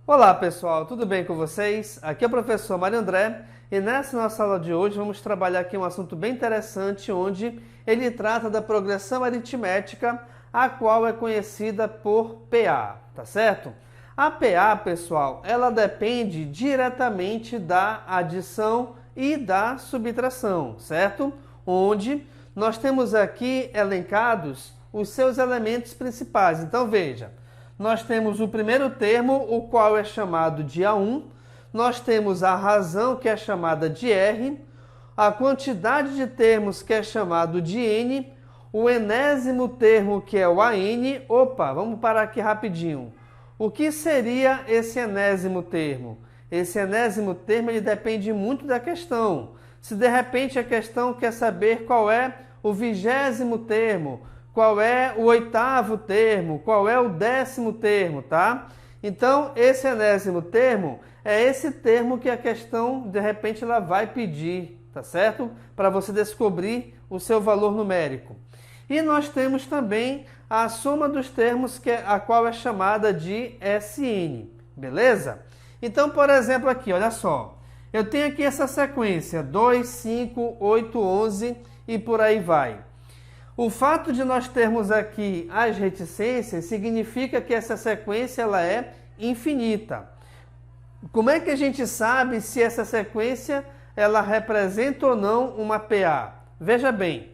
Olá pessoal, tudo bem com vocês? Aqui é o professor Mário André e nessa nossa aula de hoje vamos trabalhar aqui um assunto bem interessante onde ele trata da progressão aritmética, a qual é conhecida por PA, tá certo? A PA, pessoal, ela depende diretamente da adição e da subtração, certo? Onde nós temos aqui elencados os seus elementos principais. Então veja, nós temos o primeiro termo, o qual é chamado de A1, nós temos a razão, que é chamada de R, a quantidade de termos, que é chamado de N, o enésimo termo, que é o AN. Opa, vamos parar aqui rapidinho. O que seria esse enésimo termo? Esse enésimo termo ele depende muito da questão. Se de repente a questão quer saber qual é o 20º termo, qual é o 8º termo, qual é o 10º termo, tá? Então, esse enésimo termo é esse termo que a questão, de repente, ela vai pedir, tá certo? Para você descobrir o seu valor numérico. E nós temos também a soma dos termos, a qual é chamada de SN, beleza? Então, por exemplo, aqui, olha só. Eu tenho aqui essa sequência, 2, 5, 8, 11 e por aí vai. O fato de nós termos aqui as reticências significa que essa sequência ela é infinita. Como é que a gente sabe se essa sequência ela representa ou não uma PA? Veja bem,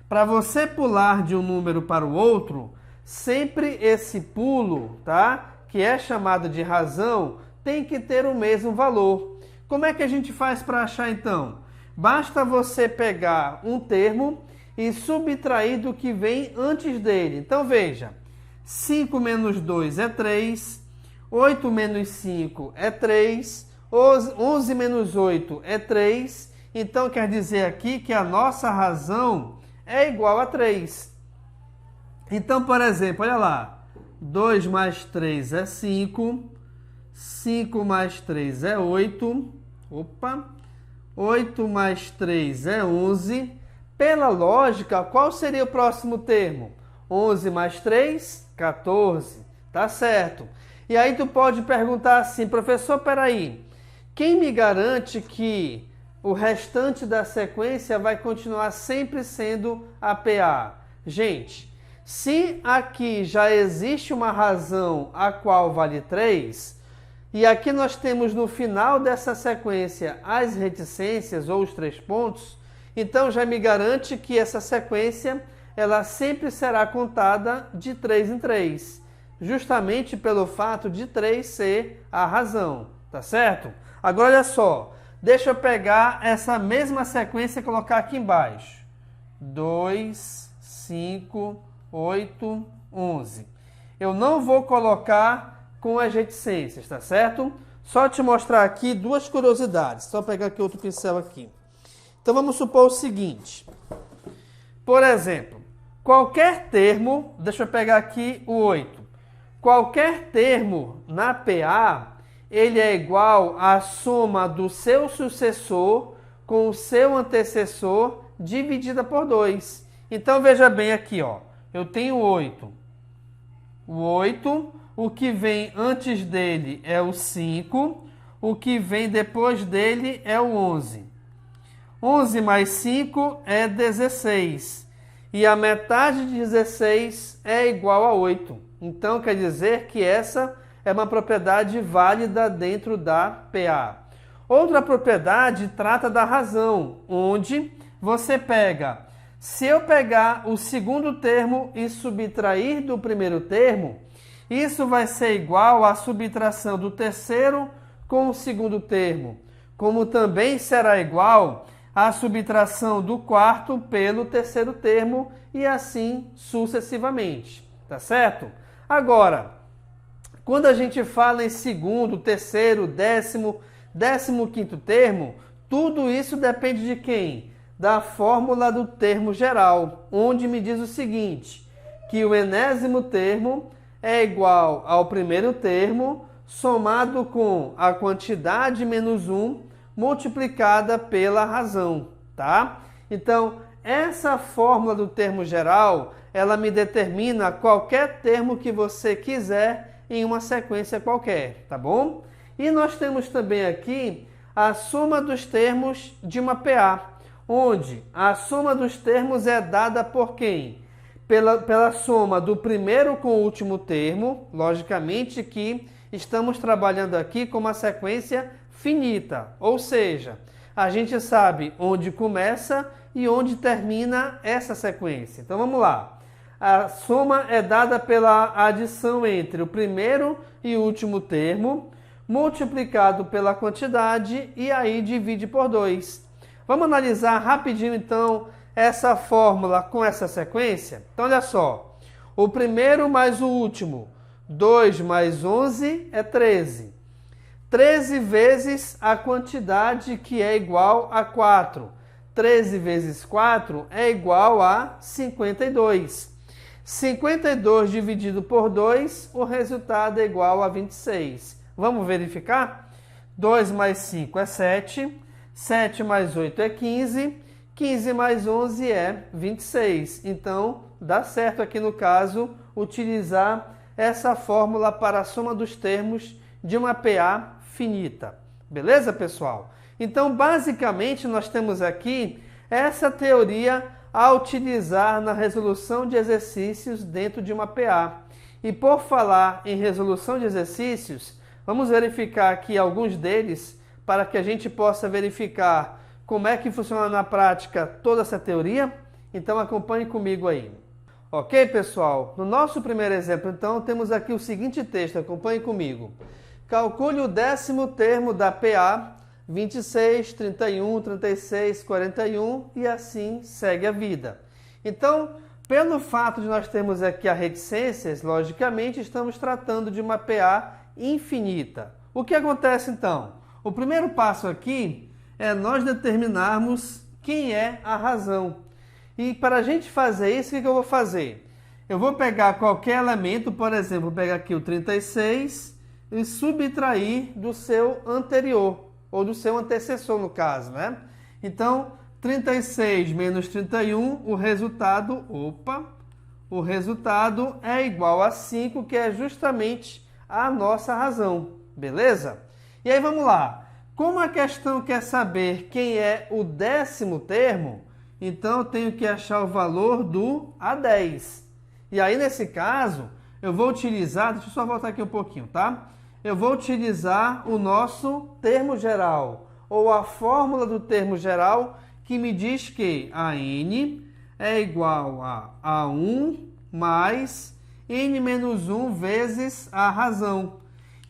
para você pular de um número para o outro, sempre esse pulo, tá? Que é chamado de razão, tem que ter o mesmo valor. Como é que a gente faz para achar então? Basta você pegar um termo e subtrair do que vem antes dele. Então veja, 5 menos 2 é 3, 8 menos 5 é 3, 11 menos 8 é 3, então quer dizer aqui que a nossa razão é igual a 3. Então, por exemplo, olha lá, 2 mais 3 é 5, 5 mais 3 é 8, 8 mais 3 é 11, pela lógica, qual seria o próximo termo? 11 mais 3, 14. Tá certo. E aí tu pode perguntar assim, professor, peraí, quem me garante que o restante da sequência vai continuar sempre sendo a PA? Gente, se aqui já existe uma razão a qual vale 3, e aqui nós temos no final dessa sequência as reticências ou os 3 pontos, então já me garante que essa sequência ela sempre será contada de 3 em 3, justamente pelo fato de 3 ser a razão, tá certo? Agora olha só, deixa eu pegar essa mesma sequência e colocar aqui embaixo. 2, 5, 8, 11. Eu não vou colocar com as reticências, tá certo? Só te mostrar aqui duas curiosidades. Só pegar aqui outro pincel aqui. Então vamos supor o seguinte, por exemplo, qualquer termo, deixa eu pegar aqui o 8, qualquer termo na PA, ele é igual à soma do seu sucessor com o seu antecessor dividida por 2. Então veja bem aqui, ó, eu tenho 8, o 8, o que vem antes dele é o 5, o que vem depois dele é o 11. 11 mais 5 é 16. E a metade de 16 é igual a 8. Então, quer dizer que essa é uma propriedade válida dentro da PA. Outra propriedade trata da razão, onde você pega, se eu pegar o segundo termo e subtrair do primeiro termo, isso vai ser igual à subtração do terceiro com o segundo termo, como também será igual a subtração do quarto pelo terceiro termo e assim sucessivamente, tá certo? Agora, quando a gente fala em segundo, terceiro, 15º termo, tudo isso depende de quem? Da fórmula do termo geral, onde me diz o seguinte, que o enésimo termo é igual ao primeiro termo somado com a quantidade menos 1 multiplicada pela razão, tá? Então, essa fórmula do termo geral, ela me determina qualquer termo que você quiser em uma sequência qualquer, tá bom? E nós temos também aqui a soma dos termos de uma PA, onde a soma dos termos é dada por quem? Pela soma do primeiro com o último termo, logicamente que estamos trabalhando aqui com uma sequência finita, ou seja, a gente sabe onde começa e onde termina essa sequência. Então vamos lá. A soma é dada pela adição entre o primeiro e o último termo, multiplicado pela quantidade e aí divide por 2. Vamos analisar rapidinho então essa fórmula com essa sequência? Então olha só, o primeiro mais o último, 2 mais 11 é 13. 13 vezes a quantidade que é igual a 4. 13 vezes 4 é igual a 52. 52 dividido por 2, o resultado é igual a 26. Vamos verificar? 2 mais 5 é 7. 7 mais 8 é 15. 15 mais 11 é 26. Então, dá certo aqui no caso utilizar essa fórmula para a soma dos termos de uma PA finita. Beleza, pessoal? Então, basicamente, nós temos aqui essa teoria a utilizar na resolução de exercícios dentro de uma PA. E por falar em resolução de exercícios, vamos verificar aqui alguns deles para que a gente possa verificar como é que funciona na prática toda essa teoria. Então, acompanhe comigo aí. Ok, pessoal? No nosso primeiro exemplo, então, temos aqui o seguinte texto, acompanhe comigo. Calcule o 10º termo da PA, 26, 31, 36, 41 e assim segue a vida. Então, pelo fato de nós termos aqui a reticências, logicamente estamos tratando de uma PA infinita. O que acontece então? O primeiro passo aqui é nós determinarmos quem é a razão. E para a gente fazer isso, o que eu vou fazer? Eu vou pegar qualquer elemento, por exemplo, vou pegar aqui o 36 e subtrair do seu anterior, ou do seu antecessor no caso, né? Então, 36 menos 31, o resultado é igual a 5, que é justamente a nossa razão, beleza? E aí vamos lá. Como a questão quer saber quem é o 10º termo, então eu tenho que achar o valor do A10. E aí nesse caso, eu vou utilizar, deixa eu só voltar aqui um pouquinho, tá? Eu vou utilizar o nosso termo geral, ou a fórmula do termo geral, que me diz que a n é igual a A1 mais n menos 1 vezes a razão.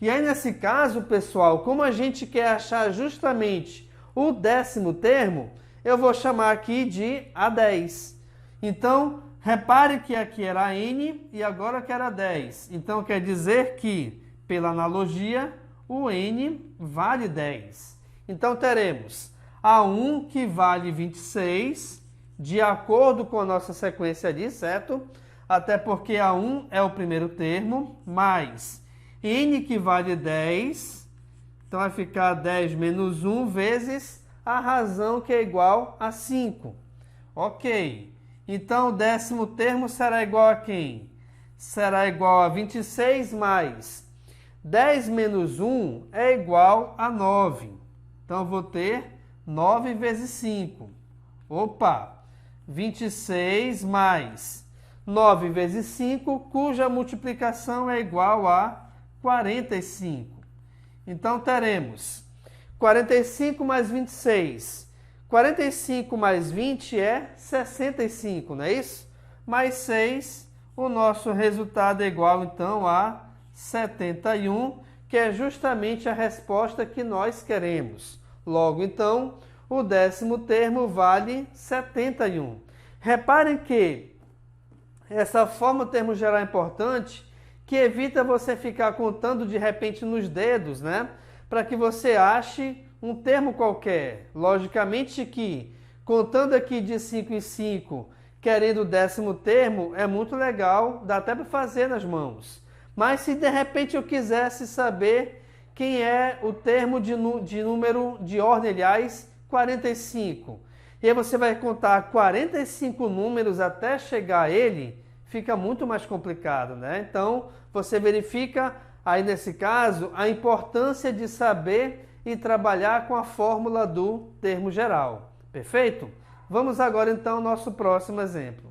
E aí, nesse caso, pessoal, como a gente quer achar justamente o 10º termo, eu vou chamar aqui de A10. Então, repare que aqui era a n e agora que era 10. Então, quer dizer que, pela analogia, o n vale 10. Então, teremos A1 que vale 26, de acordo com a nossa sequência ali, certo? Até porque A1 é o primeiro termo, mais n que vale 10, então vai ficar 10 menos 1 vezes a razão que é igual a 5. Ok, então o 10º termo será igual a quem? Será igual a 26 mais 10 menos 1 é igual a 9. Então eu vou ter 9 vezes 5. Opa, 26 mais 9 vezes 5, cuja multiplicação é igual a 45. Então, teremos 45 mais 26. 45 mais 20 é 65, não é isso? Mais 6, o nosso resultado é igual, então, a 71, que é justamente a resposta que nós queremos. Logo, então, o 10º termo vale 71. Reparem que essa forma do termo geral é importante, que evita você ficar contando de repente nos dedos, né? Para que você ache um termo qualquer. Logicamente que, contando aqui de 5 em 5, querendo o 10º termo, é muito legal, dá até para fazer nas mãos. Mas se de repente eu quisesse saber quem é o termo de número de ordem, aliás, 45, e aí você vai contar 45 números até chegar a ele, fica muito mais complicado, né? Então, você verifica aí nesse caso, a importância de saber e trabalhar com a fórmula do termo geral. Perfeito? Vamos agora então ao nosso próximo exemplo.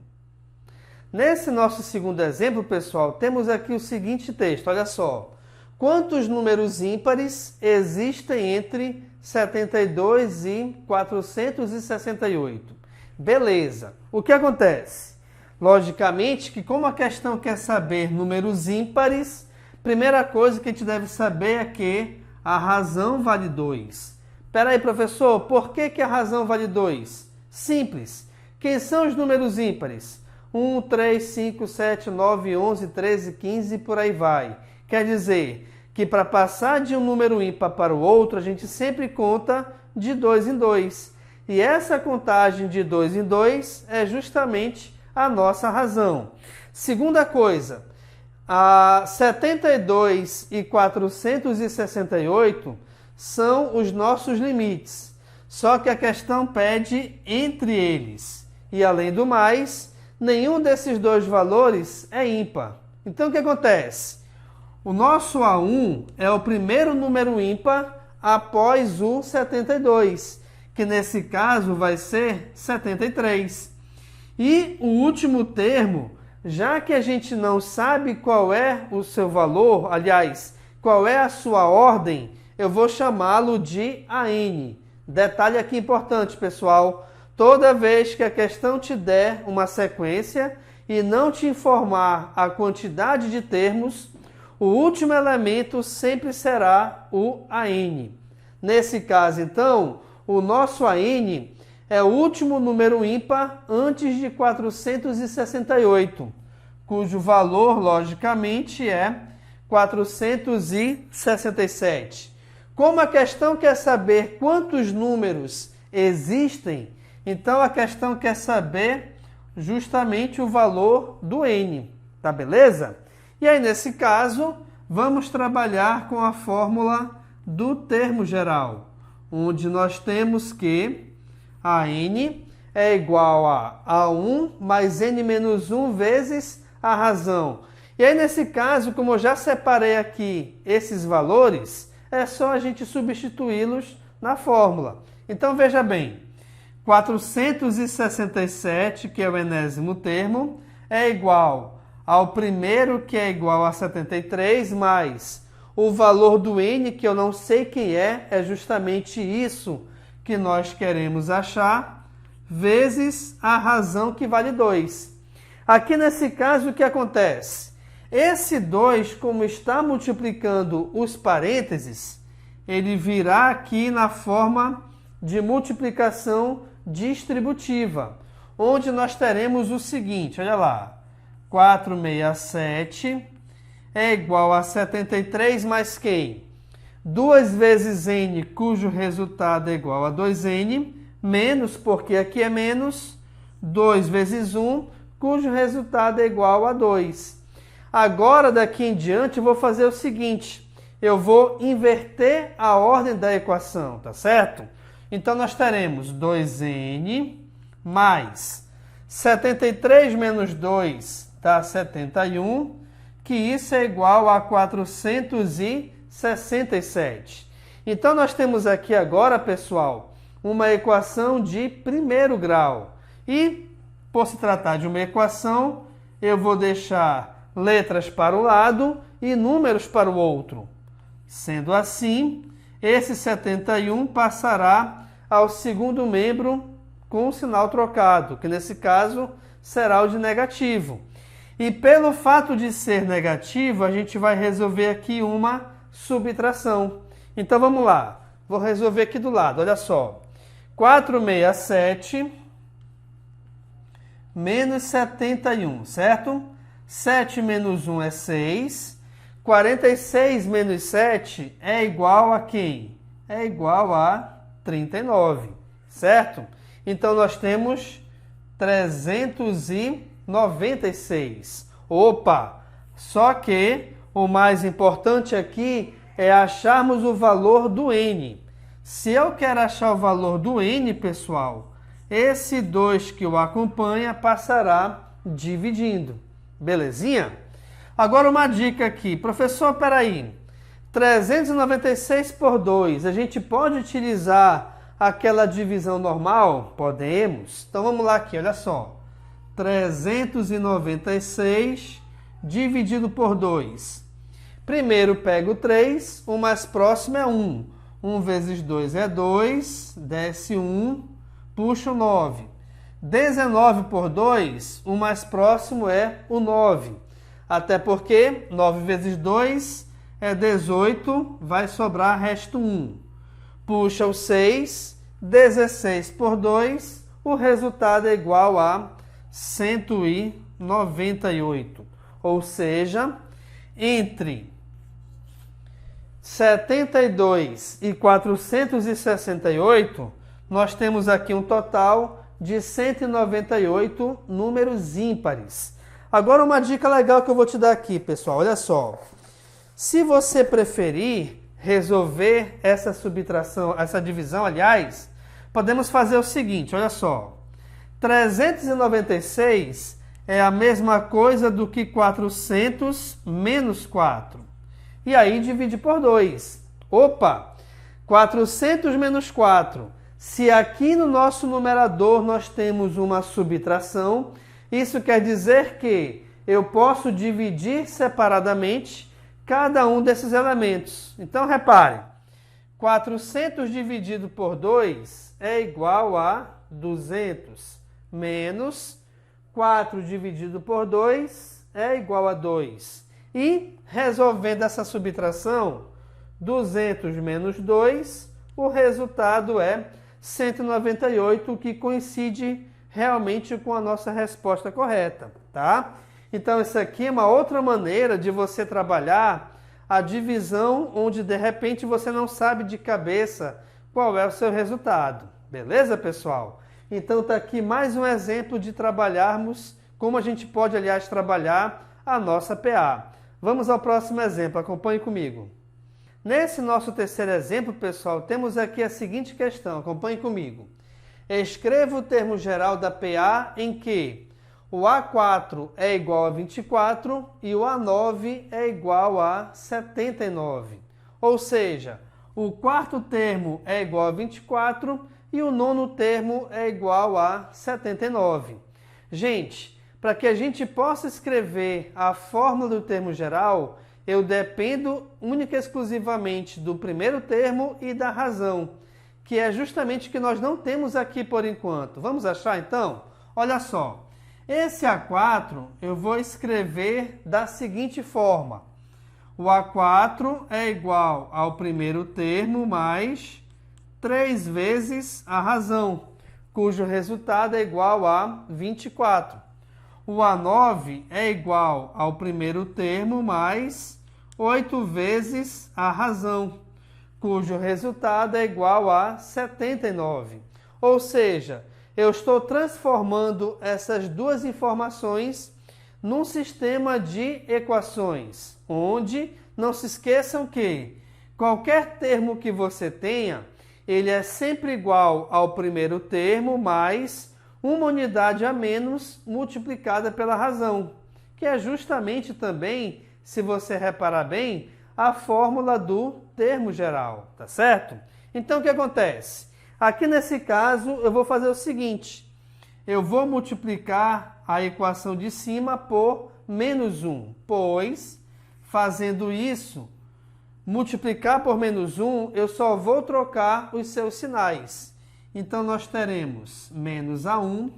Nesse nosso segundo exemplo, pessoal, temos aqui o seguinte texto, olha só. Quantos números ímpares existem entre 72 e 468? Beleza. O que acontece? Logicamente que como a questão quer saber números ímpares, primeira coisa que a gente deve saber é que a razão vale 2. Espera aí, professor, por que a razão vale 2? Simples. Quem são os números ímpares? 1, 3, 5, 7, 9, 11, 13, 15 e por aí vai. Quer dizer que para passar de um número ímpar para o outro, a gente sempre conta de 2 em 2. E essa contagem de 2 em 2 é justamente a nossa razão. Segunda coisa, a 72 e 468 são os nossos limites. Só que a questão pede entre eles. E além do mais, nenhum desses dois valores é ímpar. Então o que acontece? O nosso A1 é o primeiro número ímpar após o 72, que nesse caso vai ser 73. E o último termo, já que a gente não sabe qual é o seu valor, aliás, qual é a sua ordem, eu vou chamá-lo de AN. Detalhe aqui importante, pessoal. Toda vez que a questão te der uma sequência e não te informar a quantidade de termos, o último elemento sempre será o AN. Nesse caso, então, o nosso AN é o último número ímpar antes de 468, cujo valor, logicamente, é 467. Como a questão quer saber quantos números existem, então a questão quer saber justamente o valor do N, tá beleza? E aí, nesse caso, vamos trabalhar com a fórmula do termo geral, onde nós temos que a N é igual a A1 mais N menos 1 vezes a razão. E aí, nesse caso, como eu já separei aqui esses valores, é só a gente substituí-los na fórmula. Então, veja bem, 467, que é o enésimo termo, é igual ao primeiro, que é igual a 73, mais o valor do N, que eu não sei quem é justamente isso que nós queremos achar, vezes a razão, que vale 2. Aqui nesse caso, o que acontece? Esse 2, como está multiplicando os parênteses, ele virá aqui na forma de multiplicação distributiva, onde nós teremos o seguinte, olha lá, 467 é igual a 73 mais quem? 2 vezes N, cujo resultado é igual a 2N, menos, porque aqui é menos, 2 vezes 1, cujo resultado é igual a 2. Agora, daqui em diante, eu vou fazer o seguinte, eu vou inverter a ordem da equação, tá certo? Então, nós teremos 2N mais 73 menos 2 dá 71, que isso é igual a 467. Então, nós temos aqui agora, pessoal, uma equação de primeiro grau. E, por se tratar de uma equação, eu vou deixar letras para o lado e números para o outro. Sendo assim, esse 71 passará ao segundo membro com o sinal trocado, que nesse caso será o de negativo. E pelo fato de ser negativo, a gente vai resolver aqui uma subtração. Então vamos lá, vou resolver aqui do lado, olha só. 467 menos 71, certo? 7 menos 1 é 6. 46 menos 7 é igual a quem? É igual a 39, certo? Então nós temos 396. Opa! Só que o mais importante aqui é acharmos o valor do N. Se eu quero achar o valor do N, pessoal, esse 2 que o acompanha passará dividindo. Belezinha? Agora uma dica aqui. Professor, peraí. 396 por 2, a gente pode utilizar aquela divisão normal? Podemos. Então vamos lá aqui, olha só. 396 dividido por 2. Primeiro pego 3, o mais próximo é 1. 1 vezes 2 é 2, desce 1, puxo 9. 19 por 2, o mais próximo é o 9. Até porque 9 vezes 2 é 18, vai sobrar resto 1. Puxa o 6, 16 por 2, o resultado é igual a 198. Ou seja, entre 72 e 468, nós temos aqui um total de 198 números ímpares. Agora uma dica legal que eu vou te dar aqui, pessoal, olha só. Se você preferir resolver essa subtração, essa divisão, aliás, podemos fazer o seguinte, olha só. 396 é a mesma coisa do que 400 menos 4. E aí divide por 2. Opa! 400 menos 4. Se aqui no nosso numerador nós temos uma subtração, isso quer dizer que eu posso dividir separadamente cada um desses elementos. Então, repare, 400 dividido por 2 é igual a 200, menos 4 dividido por 2 é igual a 2. E, resolvendo essa subtração, 200 menos 2, o resultado é 198, que coincide realmente com a nossa resposta correta, tá? Então, isso aqui é uma outra maneira de você trabalhar a divisão onde, de repente, você não sabe de cabeça qual é o seu resultado. Beleza, pessoal? Então, está aqui mais um exemplo de trabalharmos como a gente pode, aliás, trabalhar a nossa PA. Vamos ao próximo exemplo. Acompanhe comigo. Nesse nosso terceiro exemplo, pessoal, temos aqui a seguinte questão. Acompanhe comigo. Escreva o termo geral da PA em que o A4 é igual a 24 e o A9 é igual a 79. Ou seja, o quarto termo é igual a 24 e o nono termo é igual a 79. Gente, para que a gente possa escrever a fórmula do termo geral, eu dependo única e exclusivamente do primeiro termo e da razão, que é justamente o que nós não temos aqui por enquanto. Vamos achar então? Olha só. Esse A4 eu vou escrever da seguinte forma. O A4 é igual ao primeiro termo mais 3 vezes a razão, cujo resultado é igual a 24. O A9 é igual ao primeiro termo mais 8 vezes a razão, cujo resultado é igual a 79. Ou seja, eu estou transformando essas duas informações num sistema de equações, onde não se esqueçam que qualquer termo que você tenha, ele é sempre igual ao primeiro termo mais uma unidade a menos multiplicada pela razão, que é justamente também, se você reparar bem, a fórmula do termo geral, tá certo? Então, o que acontece? Aqui nesse caso, eu vou fazer o seguinte. Eu vou multiplicar a equação de cima por menos 1, pois, fazendo isso, multiplicar por menos 1, eu só vou trocar os seus sinais. Então, nós teremos menos A1,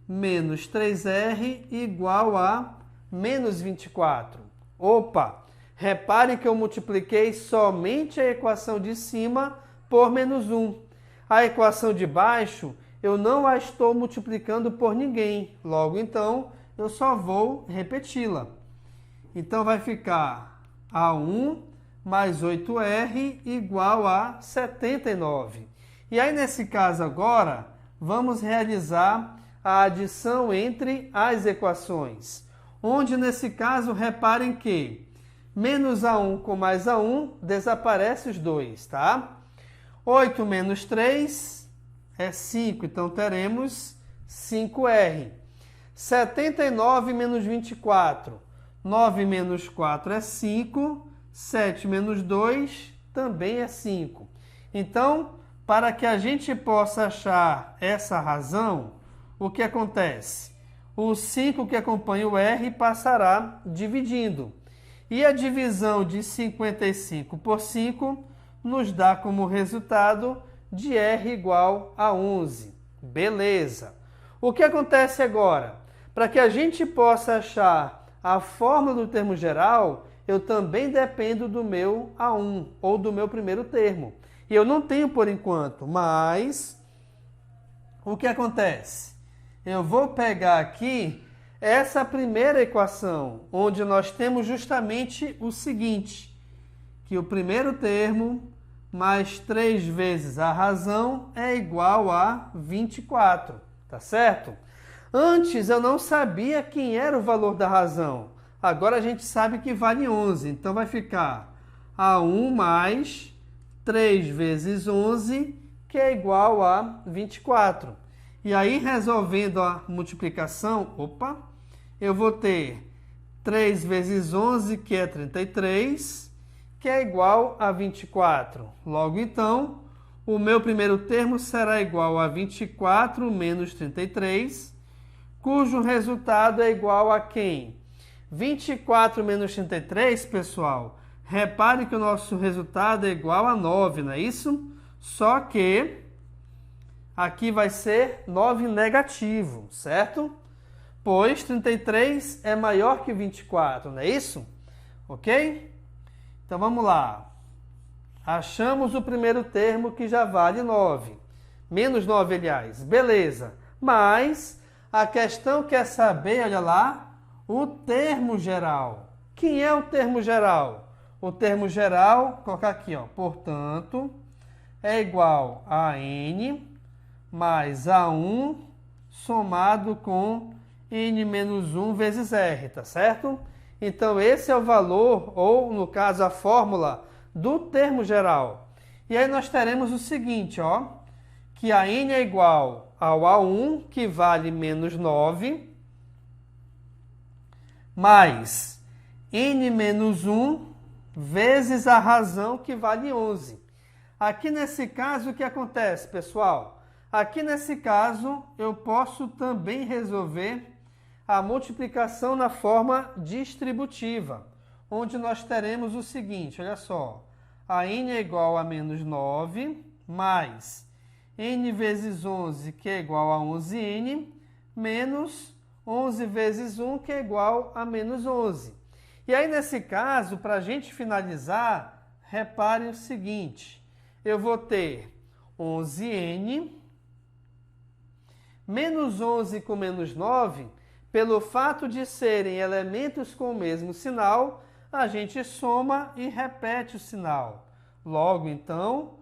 menos 3R igual a menos 24. Opa! Repare que eu multipliquei somente a equação de cima por menos 1. A equação de baixo, eu não a estou multiplicando por ninguém. Logo, então, eu só vou repeti-la. Então, vai ficar A1 mais 8R igual a 79. E aí, nesse caso agora, vamos realizar a adição entre as equações. Onde, nesse caso, reparem que menos A1 com mais A1 desaparece os dois, tá? 8 menos 3 é 5, então teremos 5R. 79 menos 24. 9 menos 4 é 5. 7 menos 2 também é 5. Então, para que a gente possa achar essa razão, o que acontece? O 5 que acompanha o R passará dividindo. E a divisão de 55 por 5 nos dá como resultado de R igual a 11. Beleza. O que acontece agora? Para que a gente possa achar a fórmula do termo geral, eu também dependo do meu A1, ou do meu primeiro termo. E eu não tenho por enquanto, mas o que acontece? Eu vou pegar aqui essa primeira equação, onde nós temos justamente o seguinte, que o primeiro termo mais 3 vezes a razão é igual a 24, tá certo? Antes eu não sabia quem era o valor da razão. Agora a gente sabe que vale 11, então vai ficar A1 mais 3 vezes 11, que é igual a 24. E aí, resolvendo a multiplicação, eu vou ter 3 vezes 11, que é 33, que é igual a 24. Logo, então, o meu primeiro termo será igual a 24 menos 33, cujo resultado é igual a quem? 24 menos 33, pessoal, repare que o nosso resultado é igual a 9, não é isso? Só que aqui vai ser 9 negativo, certo? Pois 33 é maior que 24, não é isso? Ok? Então vamos lá. Achamos o primeiro termo que já vale 9. Menos 9, aliás. Beleza. Mas a questão quer saber, olha lá, o termo geral. Quem é o termo geral? O termo geral, colocar aqui, ó, portanto, é igual a N mais A1 somado com N menos 1 vezes R, tá certo? Então, esse é o valor, ou no caso, a fórmula do termo geral. E aí nós teremos o seguinte, ó, que a N é igual ao A1, que vale menos 9, mais N menos 1 vezes a razão, que vale 11. Aqui nesse caso, o que acontece, pessoal? Aqui nesse caso, eu posso também resolver a multiplicação na forma distributiva, onde nós teremos o seguinte, olha só, a N é igual a menos 9, mais N vezes 11, que é igual a 11N, menos 11 vezes 1, que é igual a menos 11. E aí, nesse caso, para a gente finalizar, repare o seguinte, eu vou ter 11N, menos 11 com menos 9, pelo fato de serem elementos com o mesmo sinal, a gente soma e repete o sinal. Logo, então,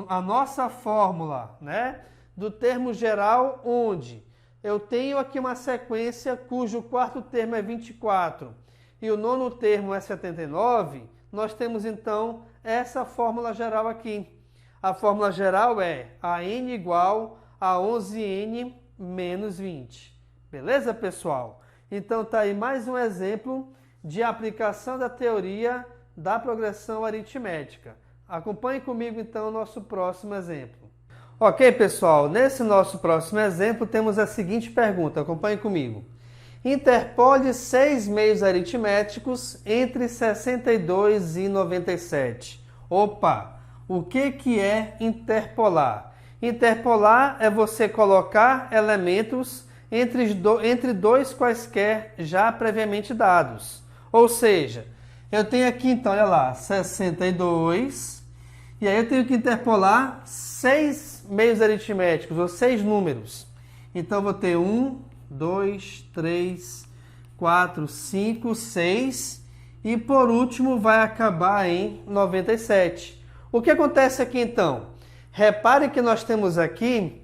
a nossa fórmula, né, do termo geral, onde eu tenho aqui uma sequência cujo quarto termo é 24 e o nono termo é 79, nós temos, então, essa fórmula geral aqui. A fórmula geral é a N igual a 11N menos 20. Beleza, pessoal? Então, tá aí mais um exemplo de aplicação da teoria da progressão aritmética. Acompanhe comigo, então, o nosso próximo exemplo. Ok, pessoal? Nesse nosso próximo exemplo, temos a seguinte pergunta. Acompanhe comigo. Interpole 6 meios aritméticos entre 62 e 97. Opa! O que é interpolar? Interpolar é você colocar elementos entre dois quaisquer já previamente dados. Ou seja, eu tenho aqui, então, olha lá, 62, e aí eu tenho que interpolar 6 meios aritméticos, ou 6 números. Então, eu vou ter 1, 2, 3, 4, 5, 6, e por último vai acabar em 97. O que acontece aqui, então? Repare que nós temos aqui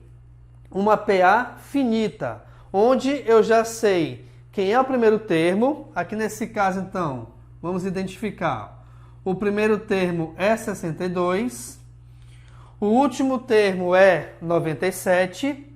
uma PA finita, onde eu já sei quem é o primeiro termo. Aqui nesse caso, então, vamos identificar. O primeiro termo é 62, o último termo é 97,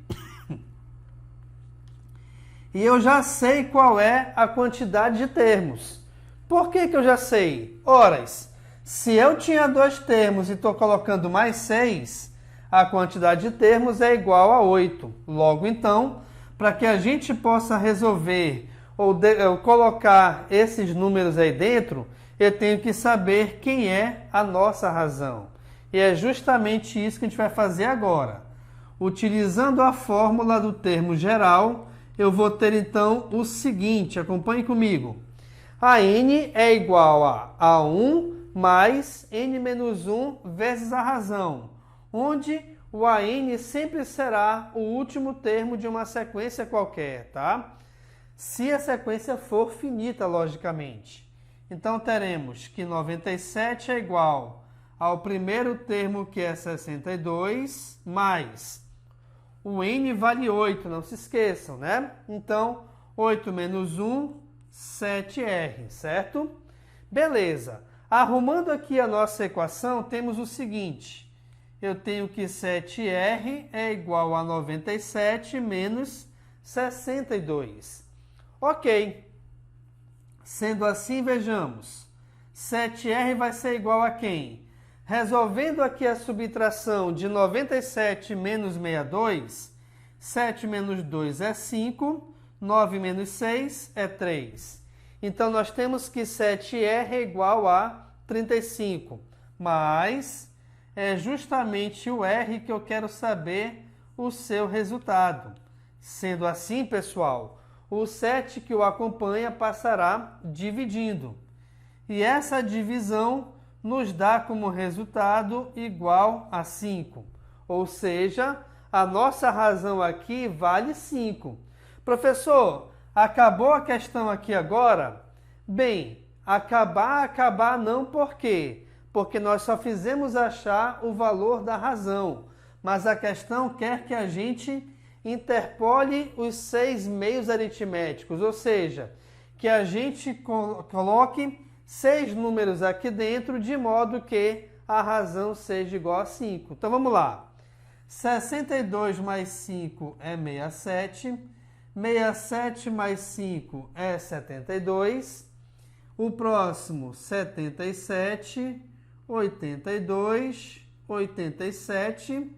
e eu já sei qual é a quantidade de termos. Por que que eu já sei? Horas, se eu tinha 2 termos e estou colocando mais 6, a quantidade de termos é igual a 8. Logo, então, para que a gente possa resolver ou colocar esses números aí dentro, eu tenho que saber quem é a nossa razão. E é justamente isso que a gente vai fazer agora. Utilizando a fórmula do termo geral, eu vou ter então o seguinte, acompanhe comigo. A n é igual a 1 mais n menos 1 vezes a razão, onde o AN sempre será o último termo de uma sequência qualquer, tá? Se a sequência for finita, logicamente. Então, teremos que 97 é igual ao primeiro termo, que é 62, mais o n vale 8, não se esqueçam, né? Então, 8 menos 1, 7R, certo? Beleza. Arrumando aqui a nossa equação, temos o seguinte. Eu tenho que 7R é igual a 97 menos 62. Ok. Sendo assim, vejamos. 7R vai ser igual a quem? Resolvendo aqui a subtração de 97 menos 62, 7 menos 2 é 5, 9 menos 6 é 3. Então, nós temos que 7R é igual a 35, mas é justamente o R que eu quero saber o seu resultado. Sendo assim, pessoal, o 7 que o acompanha passará dividindo. E essa divisão nos dá como resultado igual a 5. Ou seja, a nossa razão aqui vale 5. Professor, acabou a questão aqui agora? Bem, acabar não, por quê? Porque nós só fizemos achar o valor da razão. Mas a questão quer que a gente interpole os 6 meios aritméticos, ou seja, que a gente coloque 6 números aqui dentro, de modo que a razão seja igual a 5. Então, vamos lá. 62 mais 5 é 67. 67 mais 5 é 72. O próximo, 77, 82, 87,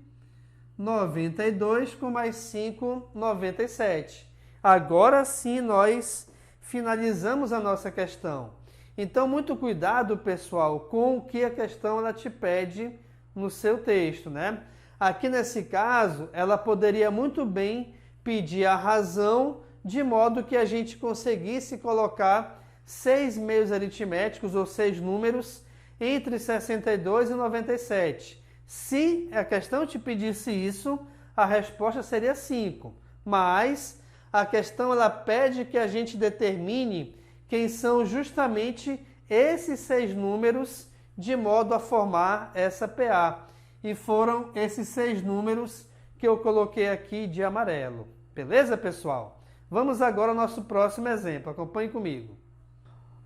92, com mais 5, 97. Agora sim nós finalizamos a nossa questão. Então, muito cuidado, pessoal, com o que a questão ela te pede no seu texto, né? Aqui nesse caso, ela poderia muito bem pedir a razão de modo que a gente conseguisse colocar 6 meios aritméticos ou 6 números entre 62 e 97. Se a questão te pedisse isso, a resposta seria 5. Mas a questão ela pede que a gente determine quem são justamente esses 6 números de modo a formar essa PA. E foram esses 6 números que eu coloquei aqui de amarelo. Beleza, pessoal? Vamos agora ao nosso próximo exemplo. Acompanhe comigo.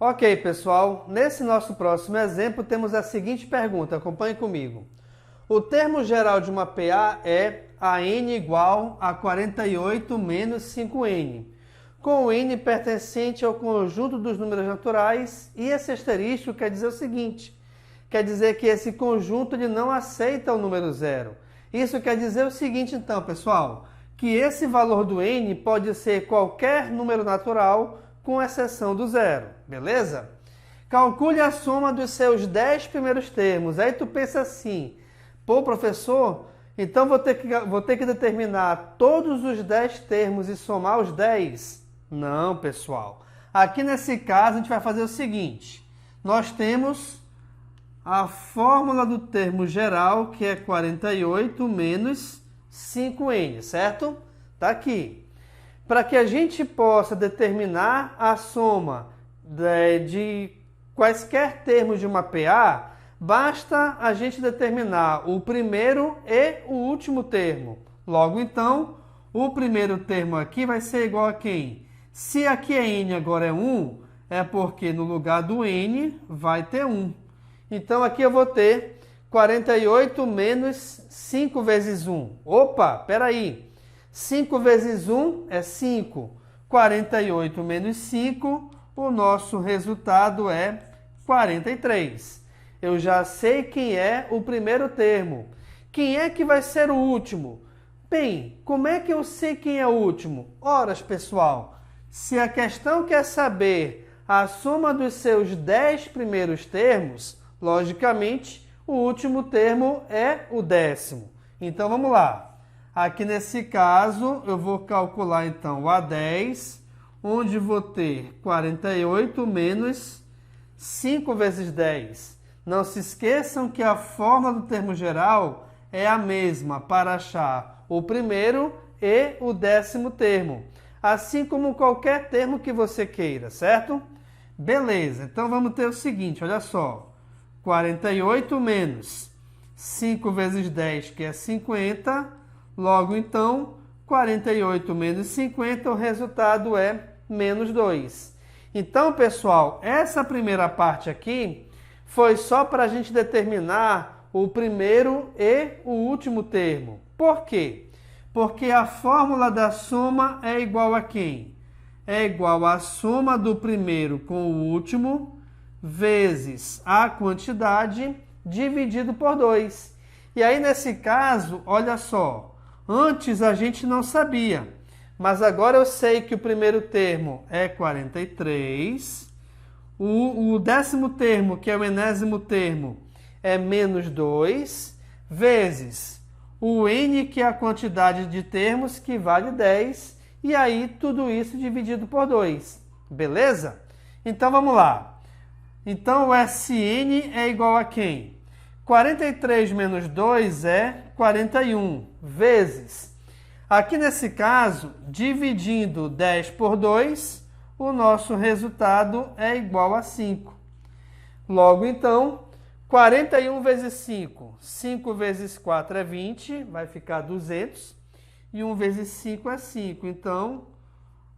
Ok, pessoal. Nesse nosso próximo exemplo, temos a seguinte pergunta. Acompanhe comigo. O termo geral de uma PA é a n igual a 48 menos 5n, com o n pertencente ao conjunto dos números naturais, e esse asterisco quer dizer o seguinte, quer dizer que esse conjunto ele não aceita o número zero. Isso quer dizer o seguinte, então, pessoal, que esse valor do n pode ser qualquer número natural, com exceção do zero, beleza? Calcule a soma dos seus 10 primeiros termos. Aí tu pensa assim, pô, professor, então vou ter que determinar todos os 10 termos e somar os 10? Não, pessoal. Aqui nesse caso, a gente vai fazer o seguinte. Nós temos a fórmula do termo geral, que é 48 menos 5n, certo? Tá aqui. Para que a gente possa determinar a soma de quaisquer termos de uma PA, basta a gente determinar o primeiro e o último termo. Logo, então, o primeiro termo aqui vai ser igual a quem? Se aqui é n, agora é 1, é porque no lugar do n vai ter 1. Então, aqui eu vou ter 48 menos 5 vezes 1. Opa, peraí. 5 vezes 1 é 5. 48 menos 5, o nosso resultado é 43. Eu já sei quem é o primeiro termo. Quem é que vai ser o último? Bem, como é que eu sei quem é o último? Ora, pessoal, se a questão quer saber a soma dos seus 10 primeiros termos, logicamente, o último termo é o 10º. Então, vamos lá. Aqui nesse caso, eu vou calcular então o A10, onde vou ter 48 menos 5 vezes 10. Não se esqueçam que a forma do termo geral é a mesma para achar o primeiro e o 10º termo, assim como qualquer termo que você queira, certo? Beleza, então vamos ter o seguinte, olha só, 48 menos 5 vezes 10, que é 50, logo então, 48 menos 50, o resultado é menos 2. Então, pessoal, essa primeira parte aqui foi só para a gente determinar o primeiro e o último termo. Por quê? Porque a fórmula da soma é igual a quem? É igual à soma do primeiro com o último vezes a quantidade dividido por 2. E aí, nesse caso, olha só, antes a gente não sabia, mas agora eu sei que o primeiro termo é 43, o 10º termo, que é o enésimo termo, é menos 2, vezes o n, que é a quantidade de termos, que vale 10, e aí tudo isso dividido por 2. Beleza? Então vamos lá. Então o Sn é igual a quem? 43 menos 2 é 41, vezes. Aqui nesse caso, dividindo 10 por 2, o nosso resultado é igual a 5. Logo então, 41 vezes 5, 5 vezes 4 é 20, vai ficar 200, e 1 vezes 5 é 5. Então,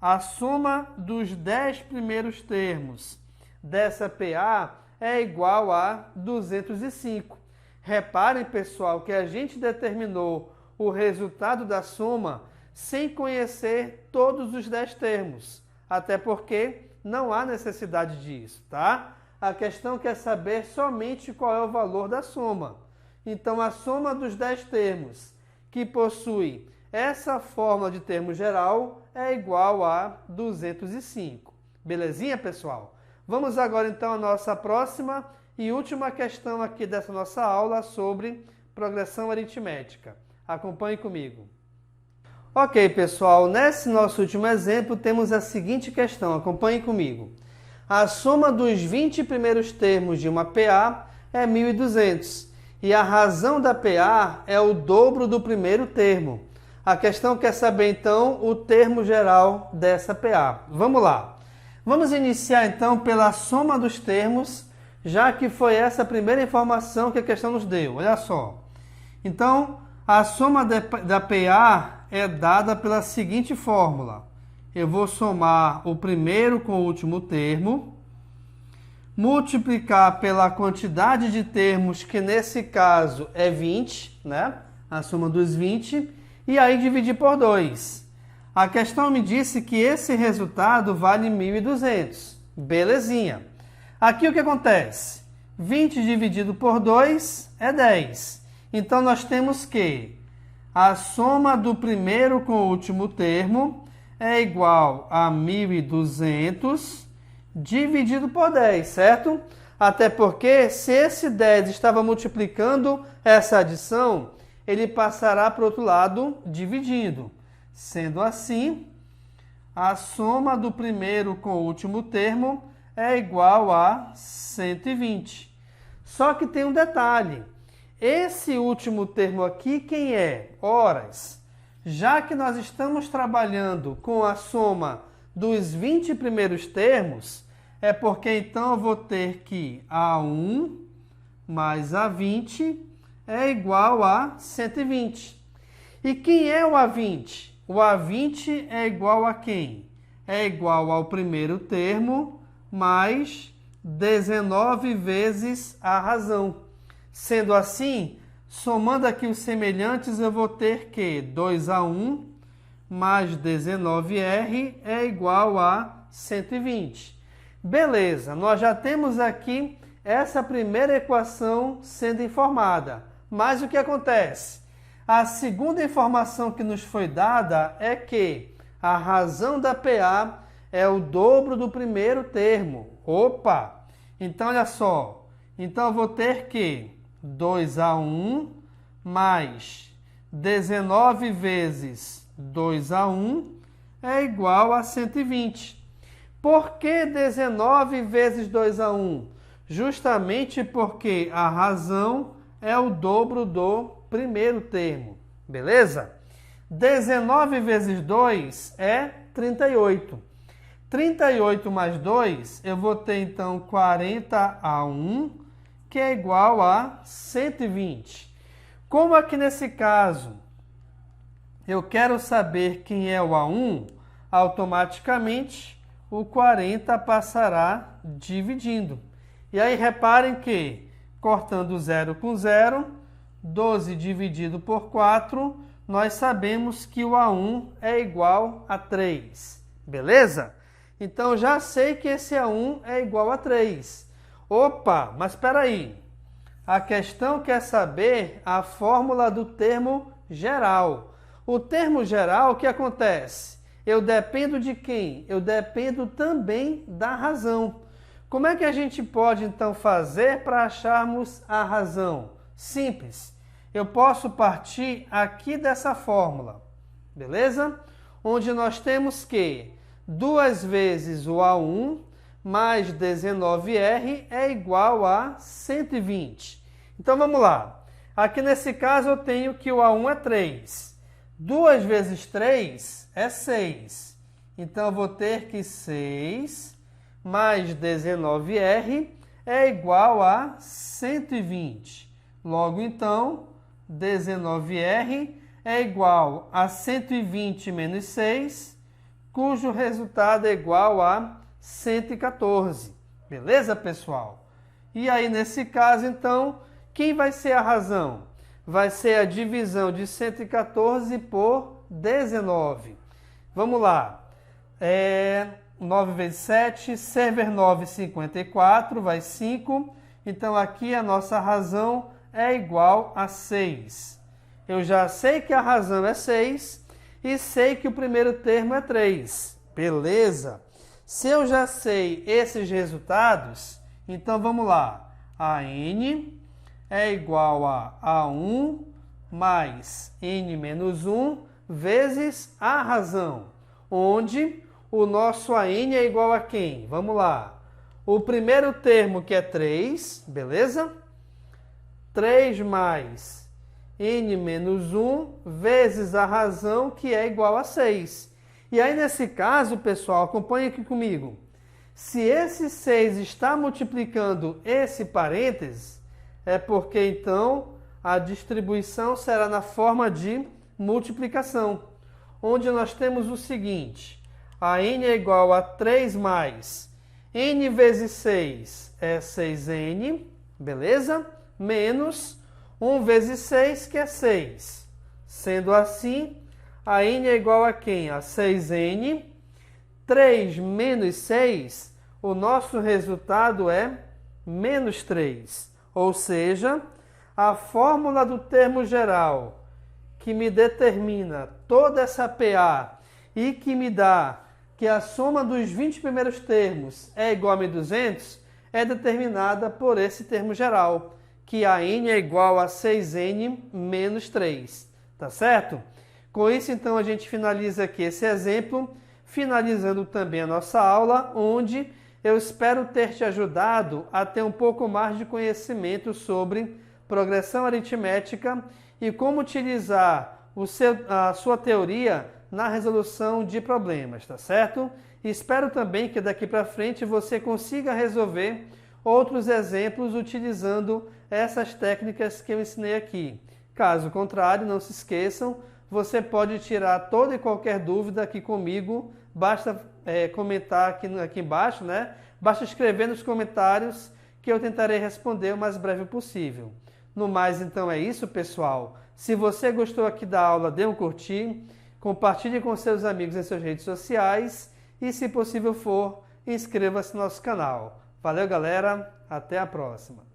a soma dos 10 primeiros termos dessa PA é igual a 205. Reparem, pessoal, que a gente determinou o resultado da soma sem conhecer todos os 10 termos, até porque não há necessidade disso, tá? A questão quer saber somente qual é o valor da soma. Então, a soma dos 10 termos que possui essa forma de termo geral é igual a 205. Belezinha, pessoal? Vamos agora, então, à nossa próxima e última questão aqui dessa nossa aula sobre progressão aritmética. Acompanhe comigo. Ok, pessoal, nesse nosso último exemplo temos a seguinte questão, acompanhe comigo. A soma dos 20 primeiros termos de uma PA é 1.200 e a razão da PA é o dobro do primeiro termo. A questão quer saber, então, o termo geral dessa PA. Vamos lá. Vamos iniciar, então, pela soma dos termos, já que foi essa a primeira informação que a questão nos deu. Olha só. Então, a soma da PA é dada pela seguinte fórmula. Eu vou somar o primeiro com o último termo, multiplicar pela quantidade de termos, que nesse caso é 20, né? A soma dos 20, e aí dividir por 2. A questão me disse que esse resultado vale 1.200. Belezinha. Aqui o que acontece? 20 dividido por 2 é 10. Então, nós temos que a soma do primeiro com o último termo é igual a 1.200 dividido por 10, certo? Até porque, se esse 10 estava multiplicando essa adição, ele passará para o outro lado dividindo. Sendo assim, a soma do primeiro com o último termo é igual a 120. Só que tem um detalhe. Esse último termo aqui, quem é? Horas. Já que nós estamos trabalhando com a soma dos 20 primeiros termos, é porque então eu vou ter que A1 mais A20 é igual a 120. E quem é o A20? O A20 é igual a quem? É igual ao primeiro termo mais 19 vezes a razão. Sendo assim, somando aqui os semelhantes, eu vou ter que 2A1 mais 19R é igual a 120. Beleza, nós já temos aqui essa primeira equação sendo informada. Mas o que acontece? A segunda informação que nos foi dada é que a razão da PA é o dobro do primeiro termo. Opa! Então, olha só. Então, eu vou ter que 2A1 mais 19 vezes 2A1 é igual a 120. Por que 19 vezes 2A1? Justamente porque a razão é o dobro do primeiro termo. Beleza? 19 vezes 2 é 38. 38 mais 2, eu vou ter então 40A1, que é igual a 120. Como aqui nesse caso eu quero saber quem é o A1, automaticamente o 40 passará dividindo. E aí reparem que, cortando 0 com 0, 12 dividido por 4, nós sabemos que o A1 é igual a 3. Beleza? Então, já sei que esse A1 é igual a 3. Opa, mas espera aí. A questão quer saber a fórmula do termo geral. O termo geral, o que acontece? Eu dependo de quem? Eu dependo também da razão. Como é que a gente pode, então, fazer para acharmos a razão? Simples. Eu posso partir aqui dessa fórmula, beleza? Onde nós temos que 2 vezes o A1 mais 19R é igual a 120. Então, vamos lá. Aqui nesse caso, eu tenho que o A1 é 3. 2 vezes 3 é 6. Então, eu vou ter que 6 mais 19R é igual a 120. Logo, então, 19R é igual a 120 menos 6, cujo resultado é igual a 114. Beleza, pessoal? E aí, nesse caso, então, quem vai ser a razão? Vai ser a divisão de 114 por 19. Vamos lá. 9 vezes 7, 7 vezes 9, 54, vai 5. Então, aqui a nossa razão é igual a 6. Eu já sei que a razão é 6 e sei que o primeiro termo é 3. Beleza? Se eu já sei esses resultados, então vamos lá. A n é igual a A1 mais n menos 1 vezes a razão, onde o nosso AN é igual a quem? Vamos lá. O primeiro termo, que é 3, beleza? 3 mais n menos 1 vezes a razão, que é igual a 6. E aí, nesse caso, pessoal, acompanhe aqui comigo. Se esse 6 está multiplicando esse parênteses, é porque, então, a distribuição será na forma de multiplicação, onde nós temos o seguinte: a n é igual a 3 mais n vezes 6 é 6n, beleza? Menos 1 vezes 6, que é 6. Sendo assim, a n é igual a quem? A 6n. 3 menos 6, o nosso resultado é menos 3. Ou seja, a fórmula do termo geral que me determina toda essa PA e que me dá que a soma dos 20 primeiros termos é igual a 1.200 é determinada por esse termo geral, que a n é igual a 6n menos 3, tá certo? Com isso, então, a gente finaliza aqui esse exemplo, finalizando também a nossa aula, onde eu espero ter te ajudado a ter um pouco mais de conhecimento sobre progressão aritmética e como utilizar a sua teoria na resolução de problemas, tá certo? E espero também que daqui para frente você consiga resolver outros exemplos utilizando essas técnicas que eu ensinei aqui. Caso contrário, não se esqueçam, você pode tirar toda e qualquer dúvida aqui comigo, basta comentar aqui embaixo, né? Basta escrever nos comentários que eu tentarei responder o mais breve possível. No mais, então, é isso, pessoal. Se você gostou aqui da aula, dê um curtir. compartilhe com seus amigos em suas redes sociais e, se possível for, inscreva-se no nosso canal. Valeu, galera. Até a próxima.